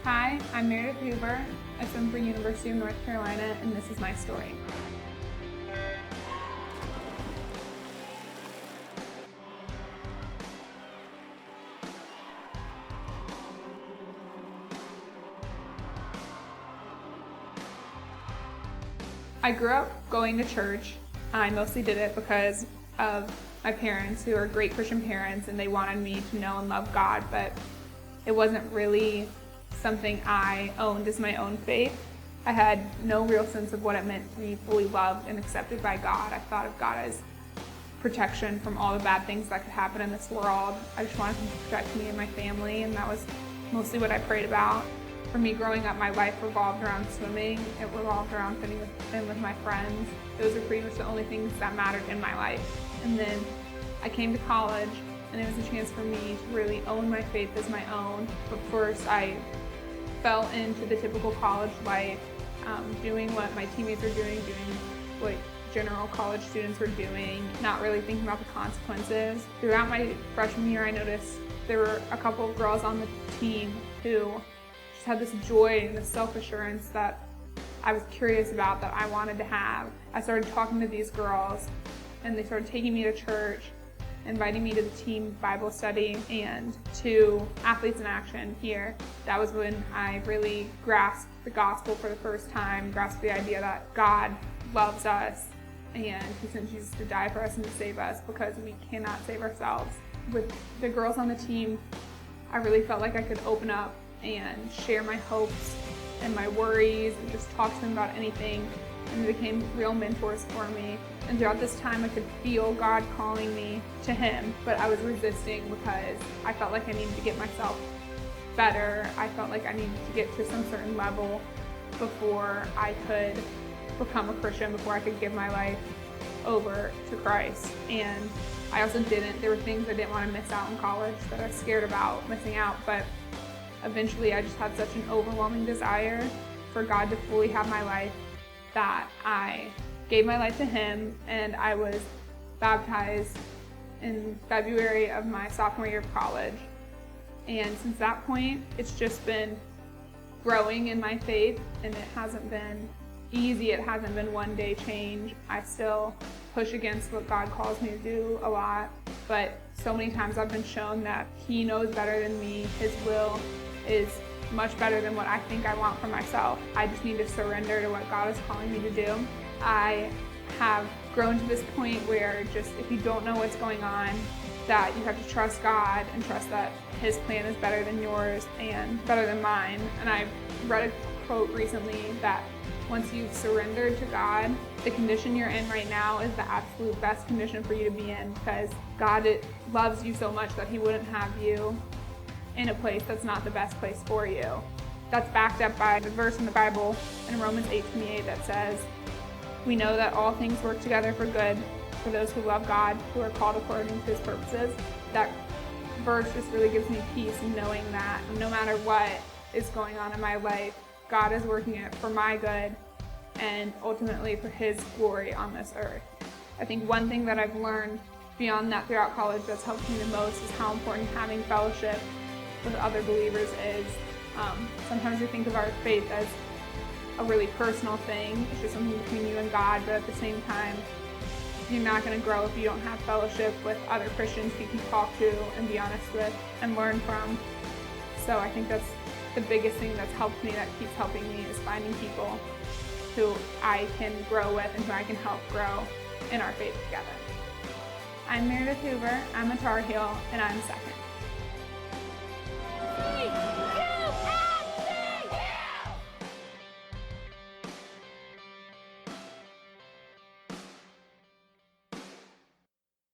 Hi, I'm Meredith Hoover. I swim for University of North Carolina, and this is my story. I grew up going to church. I mostly did it because of my parents, who are great Christian parents, and they wanted me to know and love God, but it wasn't really something I owned as my own faith. I had no real sense of what it meant to be fully loved and accepted by God. I thought of God as protection from all the bad things that could happen in this world. I just wanted Him to protect me and my family, and that was mostly what I prayed about. For me, growing up, my life revolved around swimming. It revolved around spending with my friends. Those are pretty much the only things that mattered in my life. And then I came to college, and it was a chance for me to really own my faith as my own. But first, I fell into the typical college life, doing what my teammates were doing what general college students were doing, not really thinking about the consequences. Throughout my freshman year, I noticed there were a couple of girls on the team who just had this joy and this self-assurance that I was curious about, that I wanted to have. I started talking to these girls, and they started taking me to church, inviting me to the team Bible study and to Athletes in Action here. That was when I really grasped the gospel for the first time, grasped the idea that God loves us and He sent Jesus to die for us and to save us because we cannot save ourselves. With the girls on the team, I really felt like I could open up and share my hopes and my worries and just talk to them about anything, and they became real mentors for me. And throughout this time, I could feel God calling me to Him, but I was resisting because I felt like I needed to get myself better. I felt like I needed to get to some certain level before I could become a Christian, before I could give my life over to Christ. And I also didn't. There were things I didn't want to miss out in college that I was scared about missing out, but eventually I just had such an overwhelming desire for God to fully have my life that I gave my life to Him, and I was baptized in February of my sophomore year of college. And since that point, it's just been growing in my faith, and it hasn't been easy. It hasn't been one day change. I still push against what God calls me to do a lot, but so many times I've been shown that He knows better than me. His will is much better than what I think I want for myself. I just need to surrender to what God is calling me to do. I have grown to this point where just if you don't know what's going on, that you have to trust God and trust that His plan is better than yours and better than mine. And I read a quote recently that once you've surrendered to God, the condition you're in right now is the absolute best condition for you to be in, because God loves you so much that He wouldn't have you in a place that's not the best place for you. That's backed up by the verse in the Bible in Romans 8:28 that says, "We know that all things work together for good for those who love God, who are called according to His purposes." That verse just really gives me peace in knowing that no matter what is going on in my life, God is working it for my good and ultimately for His glory on this earth. I think one thing that I've learned beyond that throughout college that's helped me the most is how important having fellowship with other believers is. Sometimes we think of our faith as a really personal thing. It's just something between you and God, but at the same time, you're not going to grow if you don't have fellowship with other Christians you can talk to and be honest with and learn from. So I think that's the biggest thing that's helped me, that keeps helping me, is finding people who I can grow with and who I can help grow in our faith together. I'm Meredith Hoover, I'm a Tar Heel, and I'm second.